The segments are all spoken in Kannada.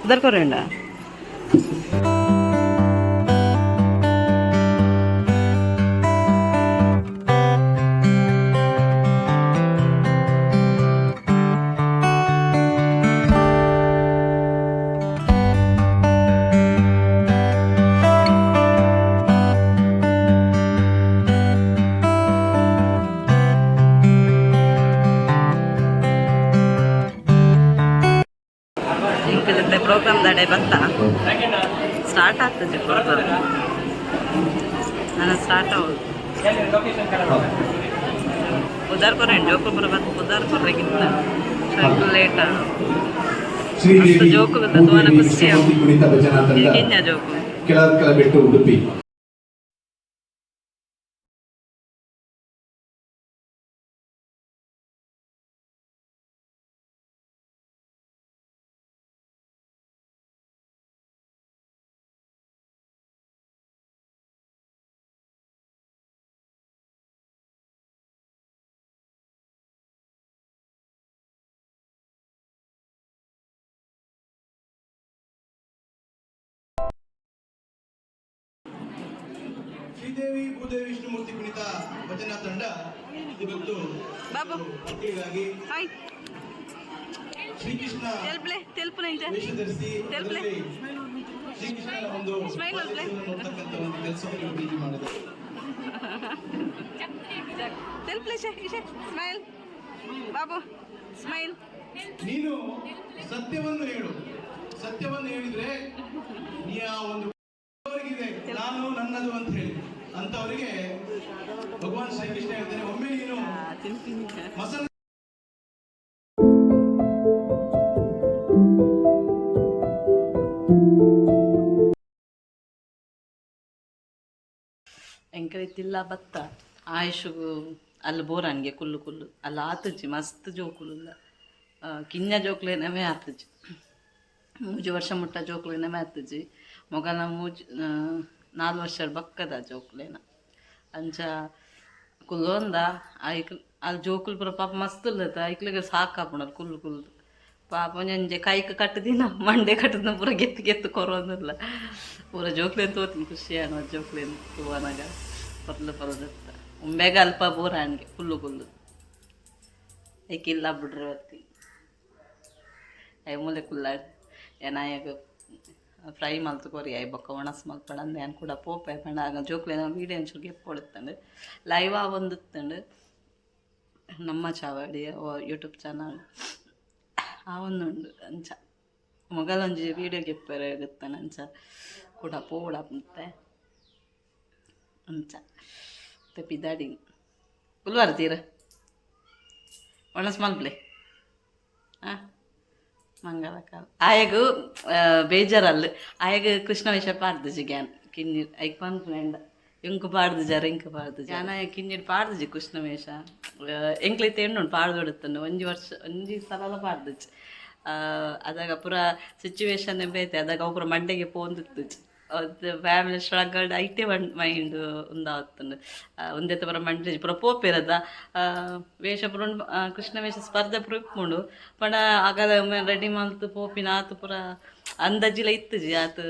उधर को रेंडा प्रोग्राम दडे बंत स्टार्ट ಆಗ್ತದೆ प्रोग्राम ನಾನು ಸ್ಟಾರ್ಟ್ ಆಗೋದು उधर को रेंड जोकुल बरबत उधर को रेगिंत लेट मस्त जोकुल तत्वाನ ಖುಷಿ ಹೇಗಿನ್ಯ जोकुल ಕೆಳಕಲ ಬಿಟ್ಟು ಉಡುಪಿ ಶ್ರೀದೇವಿ ಭೂದೇವಿ ವಿಷ್ಣುಮೂರ್ತಿ ಕುಣಿತ ಭಜನಾ ತಂಡ ಇವತ್ತು ಮಕ್ಕಳಿಗಾಗಿ ಶ್ರೀಕೃಷ್ಣ ವೇಷ ಧರಿಸಿ ಶ್ರೀಕೃಷ್ಣನ ಒಂದು ನೋಡ್ತಕ್ಕಂಥ ಒಂದು ಕೆಲಸವನ್ನು ಪ್ರೀತಿ ಮಾಡಿದೆ. ನೀನು ಸತ್ಯವನ್ನು ಹೇಳು, ಸತ್ಯವನ್ನು ಹೇಳಿದ್ರೆ ನೀ ಆ ಒಂದು ನಾನು ನನ್ನದು ಅಂತ ಹೇಳಿ ಅಂತವರಿಗೆ ಭಗವಾನ್ ಶ್ರೀಕೃಷ್ಣ ಹೇಳ್ತಾನೆ, ಒಮ್ಮೆ ನೀನು ಮಸಲ ಎಂಕರಿತಿಲ್ಲ ಬತ್ತ ಆಯುಷು ಅಲ್ಲಿ ಬೋರಾನ್ಗೆ ಕುಲ್ಲು ಕುಲ್ಲು ಅಲ್ಲಿ ಆತಜ್ಜಿ ಮಸ್ತ್ ಜೋಕುಲ್ಲ ಕಿಂಜ ಜೋಕ್ಲೇನವೇ ಆತಜ್ಜಿ ಮೂಜು ವರ್ಷ ಮುಟ್ಟ ಜೋಕ್ಲೇನವೇ ಆತಜ್ಜಿ ಮೊಗಲ ಮೂಜು 4 ವರ್ಷ ಬಕ್ಕದ ಜೋಕ್ಲೇನ ಅಂಚ ಕುಲ್ಲೊಂದ ಐಕ್ ಅಲ್ಲಿ ಜೋಕುಲ್ ಪುರ ಪಾಪ ಮಸ್ತ್ ಇಲ್ಲತ್ತ ಐಕ್ಲಿಗೆ ಸಾಕಾಪುಣರ್ ಕುಲ್ಲು ಕುಲ್ಲು ಪಾಪ ಒಂಜೆ ಕೈಕ್ ಕಟ್ಟದಿನ ಮಂಡೆ ಕಟ್ಟದ ಪೂರ ಗೆತ್ತು ಗೆತ್ತು ಕೊರೋದಿಲ್ಲ ಪೂರ ಜೋಕ್ಲೇನ್ ತೋತೀನಿ ಖುಷಿ ಅನ್ನೋ ಜೋಕ್ಲೇನ್ ತೂವನಾಗ ಪರ್ಲು ಪರದತ್ತ ಉಂಬೆಗ ಅಲ್ಪ ಬೋರ ಹಣ್ಗೆ ಕುಲ್ಲು ಕುಲ್ಲು ಐಕಿಲ್ಲ ಬಿಡ್ರಿ ಹೊತ್ತಿ ಐ ಮೂಲೆ ಕುಲ್ಲಾಡಿ ಏನಾಯಾಗ ಫ್ರೈ ಮಲ್ತು ಕೊರಿ ಐ ಬೊಕ್ಕ ಒಣಸ್ ಮಲ್ಪಡಂದು ಏನು ಕೂಡ ಪೋಪೆ ಪಂಡ ಆಗ ಜೋಕ್ಲೇನ ವೀಡಿಯೋ ಒಂಚೂರು ಗೆಪ್ಪೊಳುತ್ತಂಡು ಲೈವ್ ಒಂದುತ್ತಂಡು ನಮ್ಮ ಚಾವಡಿ ಯೂಟ್ಯೂಬ್ ಚಾನಲ್ ಆ ಒಂದುಂಡು ಅಂಚ ಮೊಗಲೊಂಜಿ ವೀಡಿಯೋ ಗೆಪ್ಪರೆ ಆಗುತ್ತಾನೆ ಅಂಚ ಕೂಡ ಪೋಡ ಮತ್ತೆ ಅಂಚ ಮತ್ತೆ ಪಿದಾಡಿ ಪುಲ್ವಾರ ತೀರ ಒಣಸ್ ಮಲ್ಪ್ಲೆ ಹಾಂ ಮಂಗಲಕಾಲ ಆಯಗು ಬೇಜಾರಲ್ಲ ಆಯಗ ಕೃಷ್ಣ ವೇಷ ಪಾಡ್ದು ಗ್ಯಾನ್ ಕಿನ್ನೀರ್ ಐಕ್ ಪನ್ಪುನೆಂಡ ಇಂಕ ಪಾಡ್ದು ಜರ ಇಂಕ ಪಾಡ್ದು ಜಾನ ಕಿನ್ನೀರ್ ಪಾಡ್ದು ಕೃಷ್ಣ ವೇಷ ಎಂಕ್ಲೈತೆ ಎಣ್ಣು ಪಾಡ್ದೊಡುತ್ತಂಡು ಒಂಜಿ ಸಲ ಪಾಡ್ದು ಅದಾಗ ಪೂರ ಸಿಚುವೇಶನ್ ಬೇತೆ ಅದಾಗ ಒಬ್ಬರ ಮಂಡೆಗೆ ಪೋಂದಿತ್ತು ಅದು ಫ್ಯಾಮಿಲಿ ಸ್ಟ್ರಗಲ್ಡ್ ಐಟೇ ಮೈಂಡ್ ಉಂದಾವತ್ತಂಡು ಒಂದೇ ಪೂರ ಮಂಡೆ ಪೂರ ಪೋಪಿರದ ವೇಷ ಪುರ ಕೃಷ್ಣ ವೇಷ ಸ್ಪರ್ಧೆ ಪುರ ಇಪ್ಪುಂಡು ಪಂಡ ಆಗದ ರೆಡಿ ಮಲ್ತು ಪೋಪಿನ ಆತು ಪೂರ ಅಂದಾಜಿಲ ಇತ್ತಜಿ ಆತು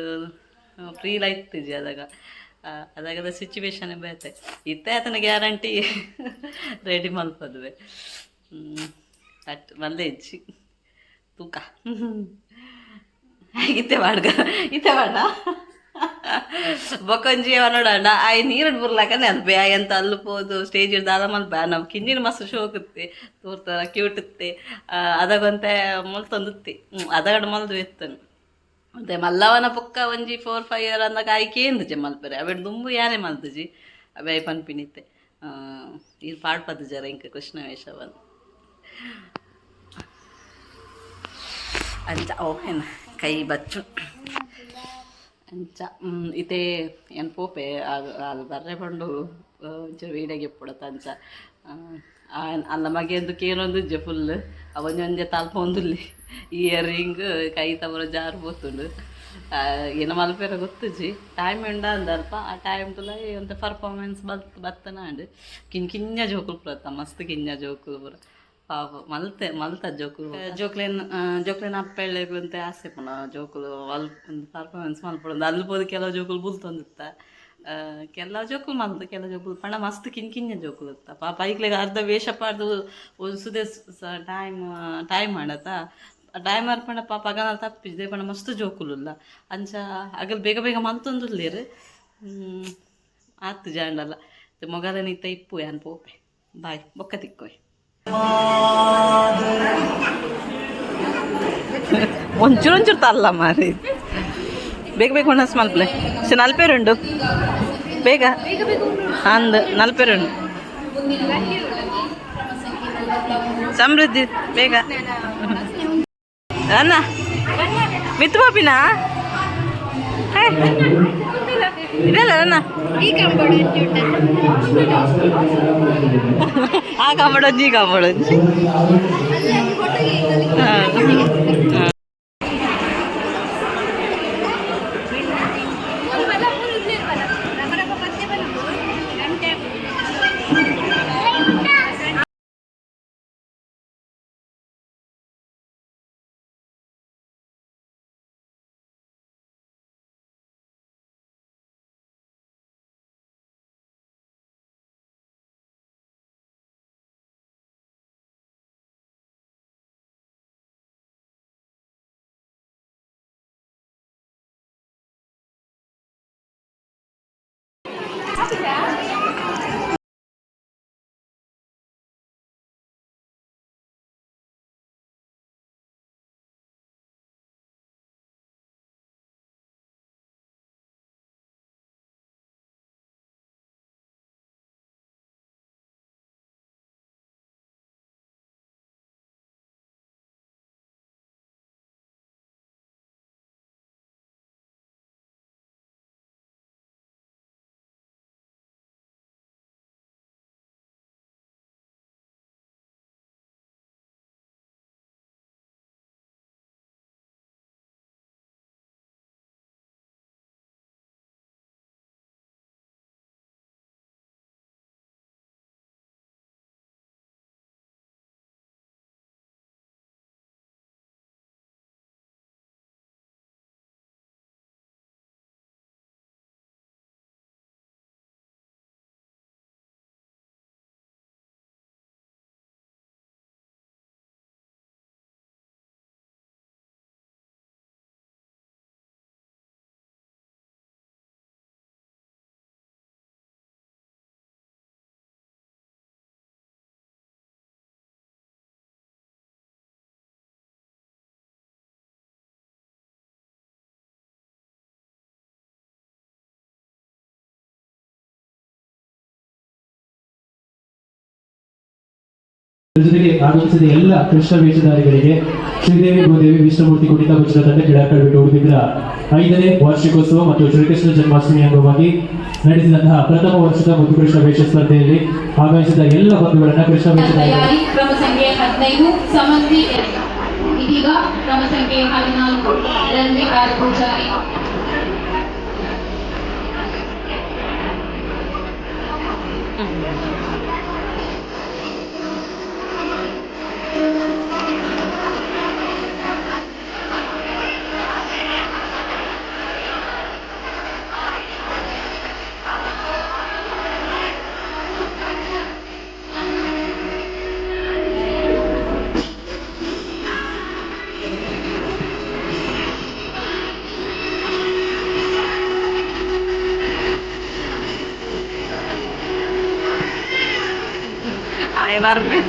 ಫ್ರೀಲ ಇತ್ತಜಿ ಅದಾಗದ ಸಿಚುವೇಶನ್ ಬೇತೆ ಇತ್ತೆ ಆತನ ಗ್ಯಾರಂಟಿ ರೆಡಿ ಮಲ್ಪದುವೆ ಅಟ್ ಮಲ್ಲೆ ಇಜ್ಜಿ ತೂಕ ಇತ್ತೆ ಬಾಡ್ಗ ಇತ್ತೆ ಬಾಡ ಬೊಕೊಂಜಿ ನೋಡೋಣ ಆಯ್ ನೀರನ್ನು ಬರ್ಲಾಕಂದ್ರೆ ಅದು ಬ್ಯಾ ಅಂತ ಅಲ್ಲುಪೋದು ಸ್ಟೇಜ್ ದಾದ ಮಲ್ ಬ್ಯಾ ನಾವು ಕಿಂಜಿನ ಮಸ್ತ್ ಶೋಕುತ್ತೆ ತೋರ್ತಾರ ಕ್ಯೂಟುತ್ತೆ ಅದಾಗಂತೆ ಮೊಲ್ತೊಂದುತ್ತಿ ಅದಗಡು ಮಲ್ದು ಎತ್ತನು ಮತ್ತೆ ಮಲ್ಲವನ ಪೊಕ್ಕ ಒಂಜಿ 4-5 ಇಯರ್ ಅಂದಾಗ ಆಯ್ಕೇಂದು ಮಲ್ಪರೆ ಅವೆಡ್ ದುಂಬು ಯಾನೇ ಮಲ್ತಜಿ ಅವೇ ಪನ್ಪಿನಿತ್ತೆ ಇದು ಪಾಡ್ಪದ ಜರ ಇಂಕ ಕೃಷ್ಣ ವೇಷವನ್ನು ಅಂಚ ಓಹೇನ ಕೈ ಬಚ್ಚು ಅಂಚ ಇದೇ ಏನು ಪೋಪೆ ಅದು ಬರ್ರೆ ಬಂಡು ಒಂಚೂರು ವೀಡಿಯೋಗೆ ಪುಡತ್ತ ಅಂಚ ಅಲ್ಲ ಮಗೆಂದುಕ್ಕೆ ಏನೊಂದು ಇಜ್ಜೆ ಫುಲ್ ಅವೊಂಜೊಂಜೆ ತಲ್ಪೊಂದುಲ್ಲಿ ಇಯರಿಂಗ್ ಕೈ ತವರ ಜಾರು ಬೋತುಂಡು ಏನು ಮಲ್ಪೇರ ಗೊತ್ತುಜಿ ಟೈಮ್ ಉಂಡ ಅಂದಲ್ಪ ಆ ಟೈಮ್ ತುಲ ಒಂದು ಪರ್ಫಾರ್ಮೆನ್ಸ್ ಬತ್ತನ ಅಂಡು ಕಿಂಜ ಜೋಕುಲು ಪುರತ್ತ ಮಸ್ತ್ ಕಿಂಜ ಜೋಕುಲು ಪುರ ಪಾಪ ಮಲ್ತ ಜೋಕ್ಲೇನ ಅಪ್ಪ ಎಳ್ಳೆಗ್ಲಂತೆ ಆಸೆ ಪುನ ಜೋಕುಲು ಒಂದು ಪರ್ಫಾರ್ಮೆನ್ಸ್ ಮಲ್ಪಡೊಂದು ಅಲ್ಬೋದು ಕೆಲವು ಜೋಕುಲು ಬುಲ್ತೊಂದಿತ್ತ ಕೆಲವು ಜೋಕುಲು ಮಲ್ತು ಕೆಲವು ಜೋಕುಲು ಪಂಡ ಮಸ್ತ್ ಕಿಂಕಿಂಜ ಜೋಕುಲು ಇತ್ತ ಪಾಪ ಐಕ್ಲೆಗ್ ಅರ್ಧ ವೇಷ ಪಾಡ್ದು ಒಂದು ಸುದೆ ಟೈಮ್ ಮಾಡತ್ತ ಟೈಮ್ ಅರ್ಪಣ ಪಾಪ ಅಗನ ತಪ್ಪಿದ್ದೆ ಪಂಡ ಮಸ್ತ್ ಜೋಕುಲುಲ್ಲ ಅಂಚ ಅಗಲ್ ಬೇಗ ಬೇಗ ಮಲ್ತೊಂದುಲ್ಲೇರು ಆತು ಜಾಂಡಲ್ಲ ಮೊಗದ ನಿತ್ತ ಇಪ್ಪು ಯಾನ್ ಪೋಪೆ ಬಾಯ್ ಬೊಕ್ಕ ತಿಕ್ಕೋಯ್ ಒಂಚೂರು ತಲ್ಲ ಮಾರಿ ಬೇಗ ಬೇಗ ಹೊಣಸ್ ಮಲ್ಪಲೆ ನಲ್ಪೇರುಂಡು ಬೇಗ ಅಂದ್ ನಲ್ಪೇರುಂಡು ಸಮೃದ್ಧಿ ಬೇಗ ಅನ್ನ ಮಿತ್ ಬಾಪಿನಾ ಇದಲ್ಲ ಅನ್ನ ಆ ಕಾಂಬಡೊಂಜಿ ಈ ಕಾಂಬಡೊಂಜಿ ಜೊತೆಗೆ ಆಗಮಿಸಿದ ಎಲ್ಲ ಕೃಷ್ಣ ವೇಷಧಾರಿಗಳಿಗೆ ಶ್ರೀದೇವಿ ಭೂದೇವಿ ವಿಷ್ಣುಮೂರ್ತಿ ಕುಣಿತ ಭಜನಾ ತಂಡ ಕ್ರೀಡಾಕೂಟ ಉಡುಪಿದ್ರ 5ನೇ ವಾರ್ಷಿಕೋತ್ಸವ ಮತ್ತು ಶ್ರೀಕೃಷ್ಣ ಜನ್ಮಾಷ್ಟಮಿ ಅಂಗವಾಗಿ ನಡೆಸಿದಂತಹ ಪ್ರಥಮ ವರ್ಷದ ಮುದ್ದುಕೃಷ್ಣ ವೇಷ ಸ್ಪರ್ಧೆಯಲ್ಲಿ ಆಗಮಿಸಿದ ಎಲ್ಲ ಬಂಧುಗಳನ್ನ ಕೃಷ್ಣ ವೇಷಧಾರಿ ಕ್ರಮ ಸಂಖ್ಯೆ 15 ಸಮಂತಿ ಇದೀಗ ಕ್ರಮ ಸಂಖ್ಯೆ 14 ರಂಜಿಕಾರ್ ಪೂಜಾರಿ enorme.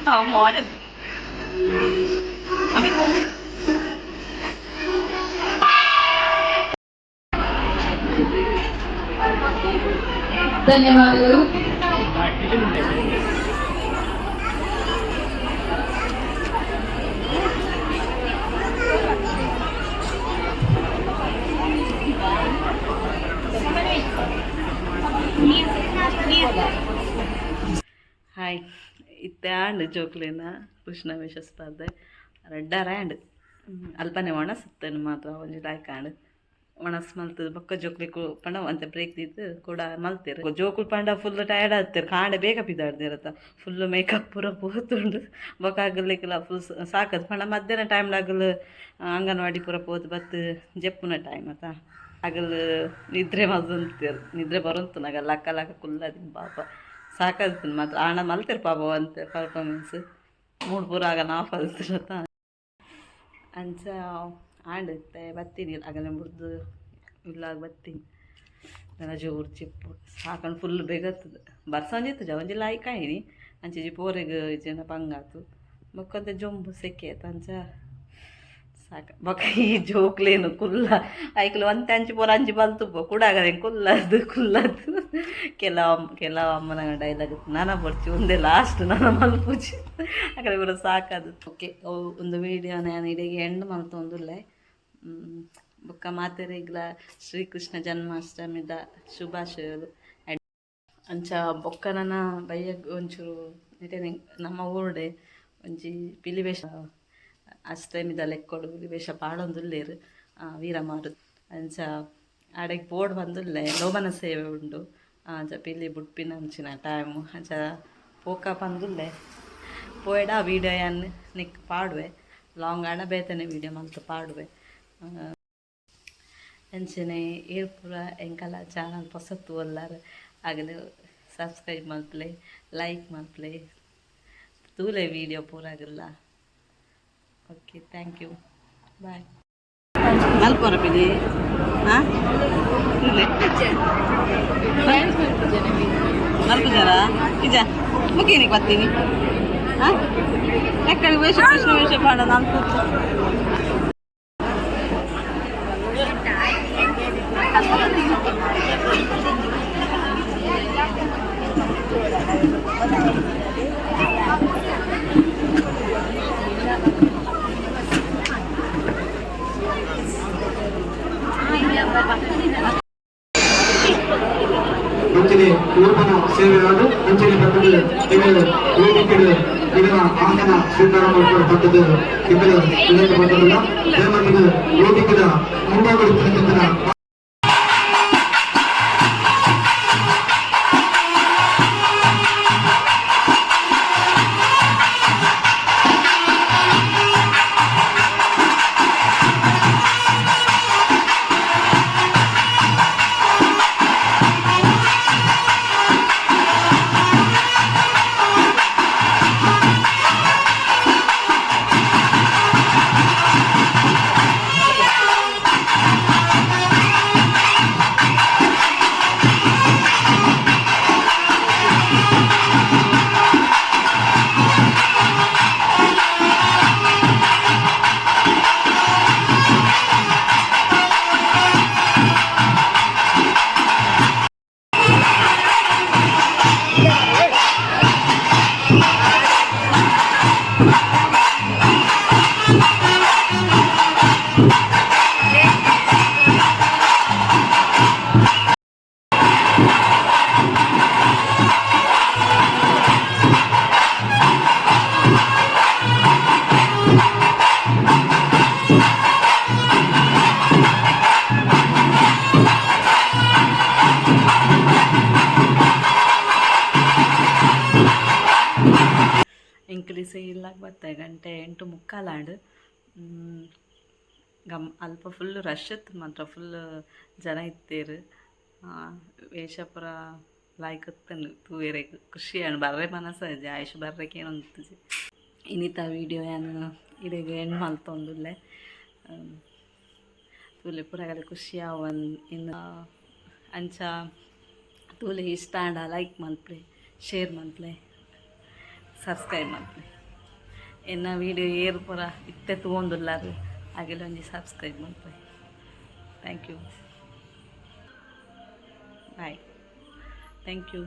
Oh, morning. ಧನ್ಯವಾದಗಳು. ಹಾಯ್ ಇತ್ಯಾಂಡ್ ಜೋಕ್ಲೇನ ಕೃಷ್ಣವೇಷ ಸ್ಪರ್ಧೆ ರೆಡ್ಡಾರ್ಯಾಂಡ್ ಅಲ್ಪನೆ ಒಣಸುತ್ತೇನೆ ಮಾತ್ರ ಒಂಜಿ ಲಾಯ್ಕಾಂಡ್ ಒಣಸ್ ಮಲ್ತದ ಬೊಕ್ಕ ಜೋಕ್ಲಿ ಪಂಡ ಅಂತ ಬ್ರೇಕ್ ದಿದ್ದು ಕೂಡ ಮಲ್ತೇರು ಜೋಕುಲು ಪಂಡ ಫುಲ್ ಟಯರ್ಡ್ ಆಗ್ತಾರೆ ಕಾಂಡೆ ಬೇಗ ಬಿದ್ದಾಡ್ದಿರತ್ತ ಫುಲ್ಲು ಮೇಕಪ್ ಪೂರ ಪೋತುಂಡು ಬೊಕ್ಕ ಆಗಲಿಕ್ಕೆಲ್ಲ ಫುಲ್ ಸಾಕದು ಪಂಡ ಮಧ್ಯಾಹ್ನ ಟೈಮ್ಲಾಗಲು ಅಂಗನವಾಡಿ ಪೂರ ಪೋತು ಬತ್ತು ಜಪ್ಪುನ ಟೈಮ್ ಆತ ಆಗಲು ನಿದ್ರೆ ಮಲ್ತಂತೇರು ನಿದ್ರೆ ಬರುಂತು ನಾಗ ಲಕ್ಕ ಲಕ್ಕ ಕುಲ್ಲದಿನ ಪಾಪ ಸಾಕಾಗ್ತದೆ ಮಾತ್ರ ಆಣ ಮಲ್ತೇರು ಪಾಪ ಅಂತ ಪರ್ಫಾರ್ಮೆನ್ಸ್ ಮೂಡ್ ಪೂರ ಆಗ ನಾಫ್ ಅಲ್ತಿರತ್ತ ಅಂಚ ಆಂಡುತ್ತೆ ಬತ್ತೀನಿ ಆಗಲೇ ಮುಡ್ದು ಇಲ್ಲಾಗ ಬತ್ತೀನಿ ನನ್ನ ಜೋರು ಚಿಪ್ಪು ಸಾಕೊಂಡು ಫುಲ್ ಬೇಗತ್ತದ ಬರ್ಸಂಜಿತ್ತು ಒಂಜಿ ಲಾಯಿ ಕಾಯಿನಿ ಅಂಚೆ ಪೋರೆಗೆ ಜನ ಪಂಗಾತು ಬೊಕ್ಕಂತ ಜೊಂಬು ಸೆಕೆ ಆಯ್ತು ಅಂಚ ಸಾಕ ಬೊಕ್ಕ ಈ ಜೋಕ್ಲೇನು ಕುಲ್ಲ ಐಕ್ಲು ಒಂತೆ ಅಂಚಿ ಪೋರ ಅಂಚಿ ಬಲ್ತುಪ್ಪು ಕೂಡಾಗದೆ ಕುಲ್ಲದು ಕೆಲವು ಅಮ್ಮನ ಡೈಲಾಗ್ ನಾನ ಬರ್ಚಿ ಒಂದೇ ಲಾಸ್ಟ್ ನನ್ನ ಮಲ್ಪುಜಿ ಆ ಕಡೆ ಕೂಡ ಸಾಕದು ಓಕೆ ಒಂದು ವೀಡಿಯೋ ನಾನು ಇಡೀಗೆ ಎಂಡ್ ಮಲ್ತೊಂದುಲ್ಲೆ ಬೊಕ್ಕ ಮಾತೆರೆಗ್ಲ ಶ್ರೀಕೃಷ್ಣ ಜನ್ಮಾಷ್ಟಮಿದ ಶುಭಾಶಯಗಳು ಅಂಚ ಬೊಕ್ಕ ನನ್ನ ಬಯ್ಯ ಒಂಚೂರು ನಮ್ಮ ಊರುಡೆ ಒಂಜಿ ಪಿಲಿವೇಷ ಅಷ್ಟಮಿದ ಲೆಕ್ಕೊಡು ಪಿಲಿವೇಷ ಪಾಡೊಂದುಲ್ಲೇರು ವೀರಮಾರು ಅಂಚ ಆಡೆಗೆ ಬೋರ್ಡ್ ಬಂದುಲ್ಲೆ ಲೋಬನ ಸೇವೆ ಉಂಡು ಅಂಚ ಪಿಲಿ ಬುಡ್ಪಿನ ಅಂಚಿನ ಟೈಮು ಅಂಚ ಪೋಕ ಬಂದುಲ್ಲೆ ಪೋಯಡ ವೀಡಿಯೋ ಯಾನ್ ನಿಕ್ ಪಾಡುವೆ ಲಾಂಗ್ ಆಡ ಬೇತನೆ ವೀಡಿಯೋ ಮಂತು ಪಾಡುವೆ ಅಂಚನೆ ಏರ್ಪುರ ಎಂಕಲ ಚಾನಲ್ ಹೊಸತ್ತು ಒಲ್ಲಾರ ಆಗಲು ಸಬ್ಸ್ಕ್ರೈಬ್ ಮಲ್ಪಲೆ ಲೈಕ್ ಮಲ್ಪಲೆ ತೂಲೆ ವೀಡಿಯೋ ಪೂರಾಗಿಲ್ಲ ಓಕೆ ಥ್ಯಾಂಕ್ ಯು ಬಾಯ್ ಮಲ್ಪೋರ ಪಿಲಿ ಹಾಂ ಮಲ್ಪುಜಾರ ನಿಜ ಮುಖೇನಿಗೆ ಬರ್ತೀನಿ ಹಾಂ ಯಾಕಡೆ ವೇಷ ಕೃಷ್ಣ ವೇಷ ಪಾಡೋದು ಅಂತ ಅಂಚನೆ ಲೋಪನ ಸೇವೆಯಾದ ಅಂಚನೆ ಪಟ್ಟದ ತಿಂಗಳು ವೇದಿಕೆಡು ಇದರ ಆಂಗನ ಸ್ವೀಕಾರ ಮಾಡಿಕೊಳ್ಳ ಪಟ್ಟದ ತಿಂಗಳು ವಿಲೇಖ ಪಟ್ಟದ ದೇವರದ ವೇದಿಕೆದ ಮುಂದಾಗುತ್ತಿನ ಇಂಕ್ರೀಸ್ ಇಲ್ಲಾಗ ಬರ್ತೆ ಗಂಟೆ 8:45 ಅಲ್ಪ ಫುಲ್ ರಶ್ ಇತ್ತು ಮಾತ್ರ ಫುಲ್ ಜನ ಇತ್ತೇರು ವೇಷಪುರ ಲಾಯ್ಕತ್ತನು ತೂವೇರೆ ಖುಷಿ ಅಣ್ಣ ಬರ್ರೆ ಮನಸ್ಸು ಆಯುಷ್ ಬರ್ರಕ್ಕೆ ಏನಂತ ಇನ್ನಿತ ವೀಡಿಯೋ ಏನು ಇಡೆಗೆ ಹೆಣ್ಣು ಮಲ್ತೊಂದುಲ್ಲೆ ತೂಲೆ ಪುರಾಗಲೆ ಖುಷಿ ಅವನ್ ಇನ್ನು ಅಂಚ ತೂಲೆ ಇಷ್ಟ ಆಂಡ ಲೈಕ್ ಮಲ್ಪ್ಲೆ ಶೇರ್ ಮಲ್ಪ್ಲೆ ಸಬ್ಸ್ಕ್ರೈಬ್ ಮಲ್ಪ್ಲೆ ಎನ್ನ ವೀಡಿಯೋ ಏರು ಪೂರ ಇತ್ತೆ ತಗೊಂದುಲ್ಲಾರು ಹಾಗೆಲ್ಲ ಒಂಜಿ ಸಬ್ಸ್ಕ್ರೈಬ್ ಮಲ್ಪ್ಲೆ thank you bye thank you.